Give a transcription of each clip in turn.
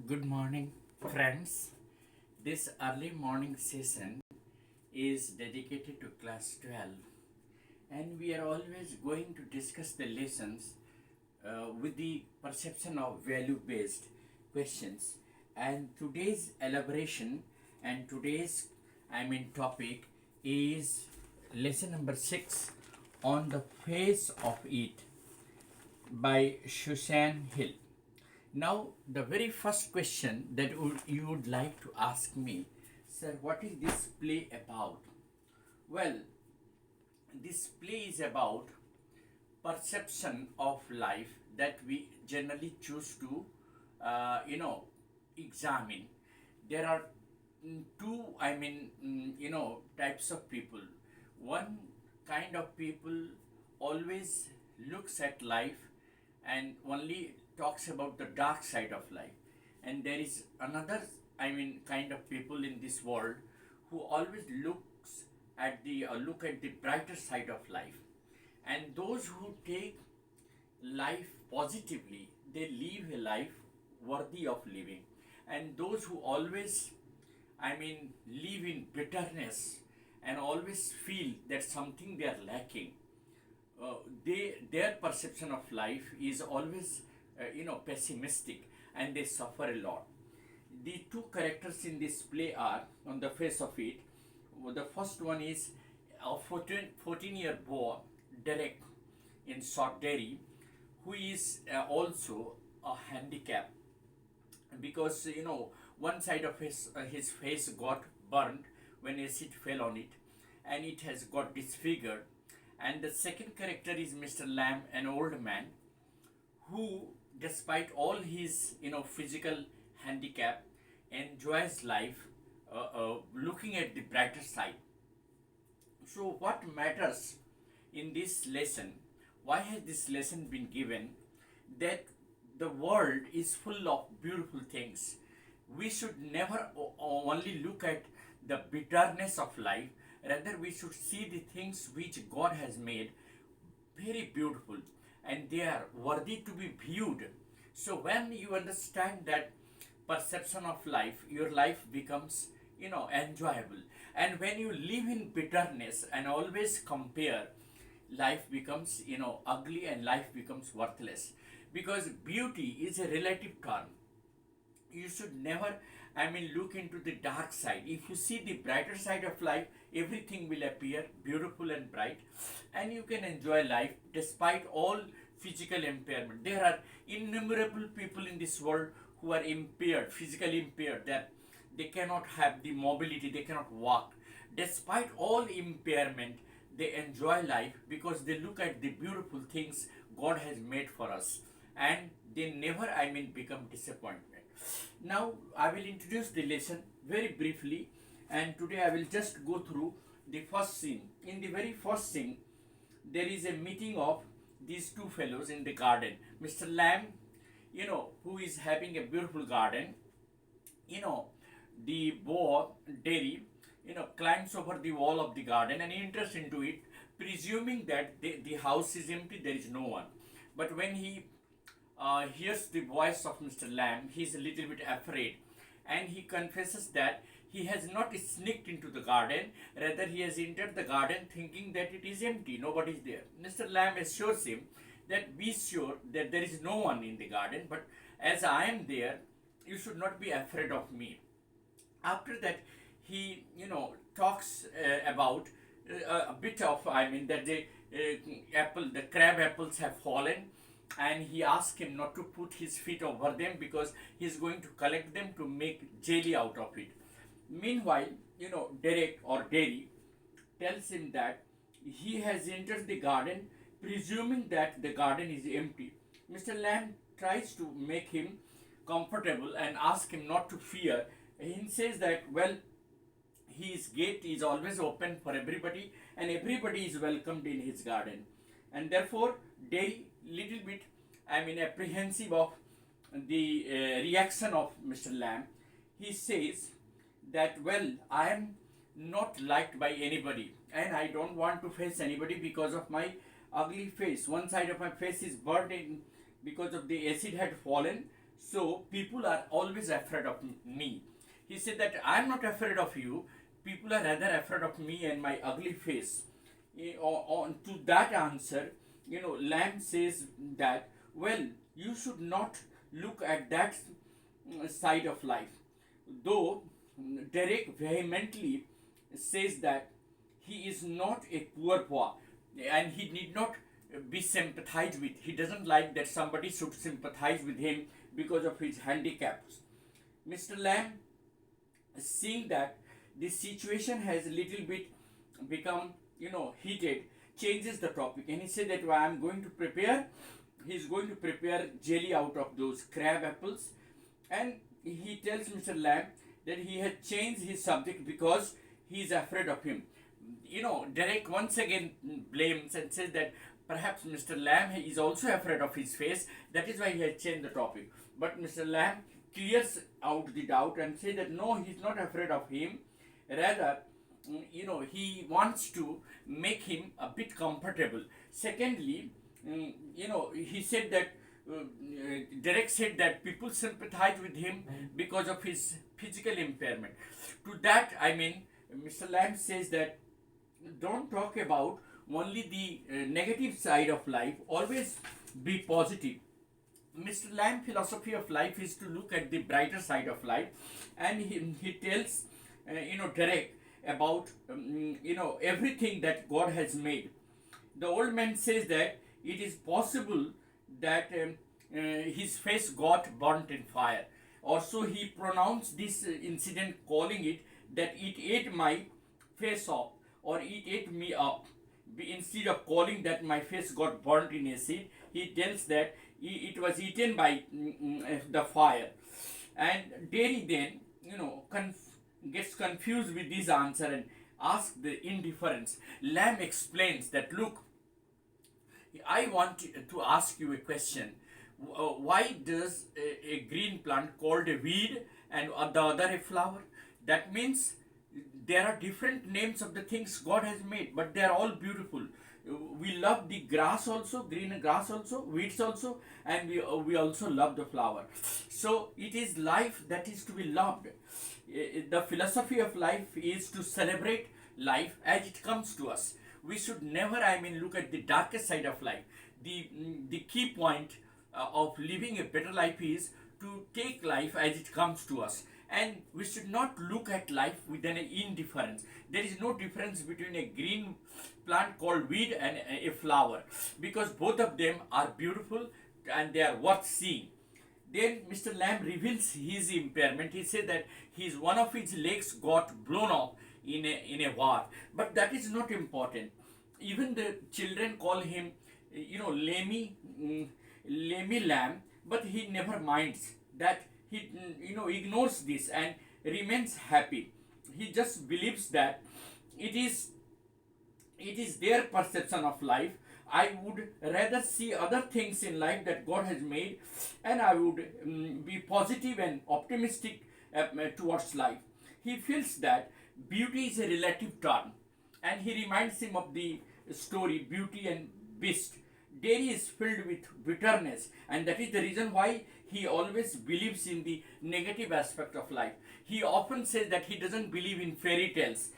Good morning, friends. This early morning session is dedicated to class 12, and we are always going to discuss the lessons with the perception of value based questions. And today's elaboration and today's topic is lesson number 6 on the face of it by Shushan Hill. Now, the very first question that you would like to ask me, sir, what is this play about? Well, this play is about perception of life that we generally choose to, examine. There are two, types of people. One kind of people always looks at life and only talks about the dark side of life, and there is another kind of people in this world who always looks at the look at the brighter side of life, and those who take life positively, they live a life worthy of living, and those who always live in bitterness and always feel that something they are lacking, their perception of life is always pessimistic, and they suffer a lot. The two characters in this play are on the face of it. The first one is a 14-year boy, Derek, in short Derry, who is also a handicap, because one side of his face got burnt when acid fell on it, and it has got disfigured. And the second character is Mr. Lamb, an old man who, despite all his physical handicap, enjoys life, looking at the brighter side. So, what matters in this lesson? Why has this lesson been given? That the world is full of beautiful things. We should never only look at the bitterness of life, rather, we should see the things which God has made very beautiful, and they are worthy to be viewed. So, when you understand that perception of life, your life becomes enjoyable, and when you live in bitterness and always compare, life becomes ugly, and life becomes worthless, because beauty is a relative term. You should never look into the dark side. If you see the brighter side of life, everything will appear beautiful and bright, and you can enjoy life despite all physical impairment. There are innumerable people in this world who are impaired, physically impaired, that they cannot have the mobility, they cannot walk. Despite all impairment, they enjoy life because they look at the beautiful things God has made for us, and they never become disappointment. Now I will introduce the lesson very briefly, and today I will just go through the first scene. In the very first scene, there is a meeting of these two fellows in the garden. Mr. Lamb, who is having a beautiful garden, you know, the boy, Derry, climbs over the wall of the garden and enters into it, presuming that the house is empty, there is no one. But when he hears the voice of Mr. Lamb, he is a little bit afraid, and he confesses that he has not sneaked into the garden, rather, he has entered the garden thinking that it is empty, nobody is there. Mr. Lamb assures him that be sure that there is no one in the garden, but as I am there, you should not be afraid of me. After that, he talks about a bit of that the crab apples have fallen, and he asks him not to put his feet over them because he is going to collect them to make jelly out of it. Meanwhile, Derek or Derry tells him that he has entered the garden presuming that the garden is empty. Mr. Lamb tries to make him comfortable and ask him not to fear. He says that, well, his gate is always open for everybody, and everybody is welcomed in his garden. And therefore, Derry, little bit, apprehensive of the reaction of Mr. Lamb, he says that, well, I am not liked by anybody, and I don't want to face anybody because of my ugly face. One side of my face is burnt in because of the acid had fallen. So people are always afraid of me. He said that I'm not afraid of you. People are rather afraid of me and my ugly face. To that answer, Lamb says that, well, you should not look at that side of life. Though Derek vehemently says that he is not a poor boy and he need not be sympathized with. He doesn't like that somebody should sympathize with him because of his handicaps. Mr. Lamb, seeing that the situation has a little bit become heated, changes the topic, and he said that I'm going to prepare. He's going to prepare jelly out of those crab apples, and he tells Mr. Lamb that he had changed his subject because he is afraid of him. Derek once again blames and says that perhaps Mr. Lamb is also afraid of his face. That is why he has changed the topic. But Mr. Lamb clears out the doubt and says that no, he's not afraid of him. Rather, he wants to make him a bit comfortable. Secondly, he said that Derek said that people sympathize with him because of his physical impairment. To that, Mr. Lamb says that don't talk about only the negative side of life, always be positive. Mr. Lamb's philosophy of life is to look at the brighter side of life, and he tells Derek about everything that God has made. The old man says that it is possible that his face got burnt in fire. Also, he pronounced this incident, calling it that it ate my face off, or it ate me up. Instead of calling that my face got burnt in acid, he tells that it was eaten by the fire. And Derry then, gets confused with this answer and asks the indifference. Lamb explains that, look, I want to ask you a question. Why does a green plant called a weed and the other a flower? That means there are different names of the things God has made, but they are all beautiful. We love the grass also, green grass also, weeds also, and we also love the flower. So it is life that is to be loved. The philosophy of life is to celebrate life as it comes to us. We should never, look at the darkest side of life. The key point of living a better life is to take life as it comes to us, and we should not look at life with an indifference. There is no difference between a green plant called weed and a flower, because both of them are beautiful and they are worth seeing. Then Mr. Lamb reveals his impairment. He said that one of his legs got blown off in a war, but that is not important. Even the children call him Lemmy Lamb, but he never minds that. He ignores this and remains happy. He just believes that it is their perception of life. I would rather see other things in life that God has made, and I would be positive and optimistic towards life. He feels that beauty is a relative term, and he reminds him of the story Beauty and Beast. Dairy is filled with bitterness, and that is the reason why he always believes in the negative aspect of life. He often says that he doesn't believe in fairy tales.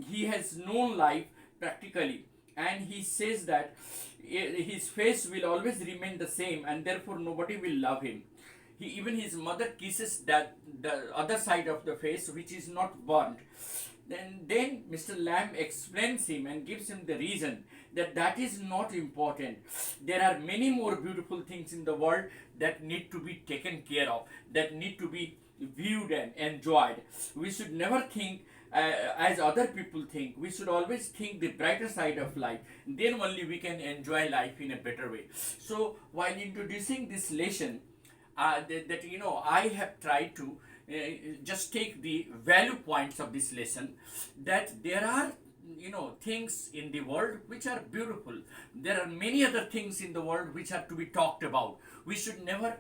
He has known life practically, and he says that his face will always remain the same, and therefore nobody will love him. Even his mother kisses the other side of the face which is not burnt. Then Mr. Lamb explains him and gives him the reason that is not important. There are many more beautiful things in the world that need to be taken care of, that need to be viewed and enjoyed. We should never think as other people think. We should always think the brighter side of life. Then only we can enjoy life in a better way. So while introducing this lesson, I have tried to just take the value points of this lesson, that there are things in the world which are beautiful. There are many other things in the world which are to be talked about. We should never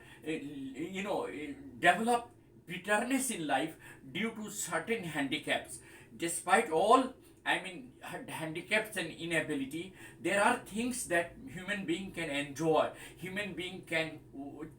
develop bitterness in life due to certain handicaps. Despite all I mean, handicaps and inability, there are things that human being can enjoy, human being can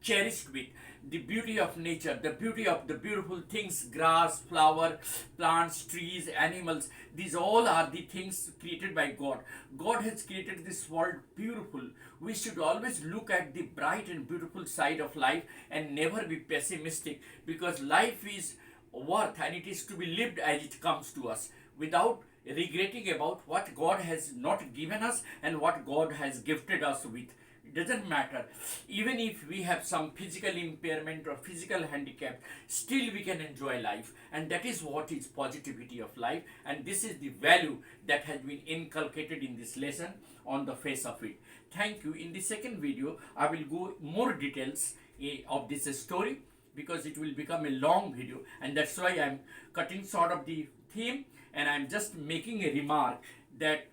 cherish with. The beauty of nature, the beauty of the beautiful things, grass, flower, plants, trees, animals, these all are the things created by God. God has created this world beautiful. We should always look at the bright and beautiful side of life and never be pessimistic, because life is worth and it is to be lived as it comes to us, without regretting about what God has not given us and what God has gifted us with. It doesn't matter. Even if we have some physical impairment or physical handicap, still we can enjoy life. And that is what is positivity of life. And this is the value that has been inculcated in this lesson on the face of it. Thank you. In the second video, I will go more details of this story, because it will become a long video, and that's why I'm cutting short of the theme, and I'm just making a remark that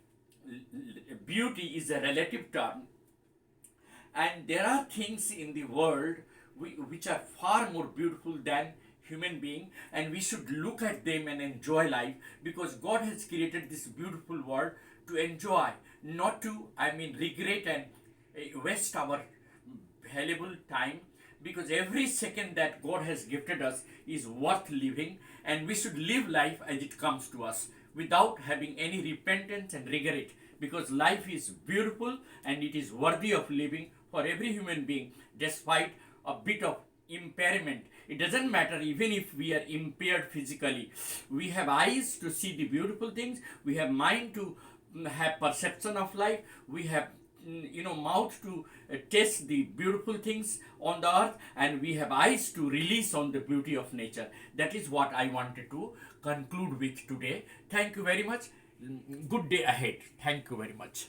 beauty is a relative term, and there are things in the world which are far more beautiful than human being, and we should look at them and enjoy life, because God has created this beautiful world to enjoy, not to, I mean, regret and waste our valuable time, because every second that God has gifted us is worth living, and we should live life as it comes to us without having any repentance and regret, because life is beautiful and it is worthy of living for every human being, despite a bit of impairment. It doesn't matter even if we are impaired physically. We have eyes to see the beautiful things, we have mind to have perception of life, we have mouth to taste the beautiful things on the earth, and we have eyes to release on the beauty of nature. That is what I wanted to conclude with today. Thank you very much. Good day ahead. Thank you very much.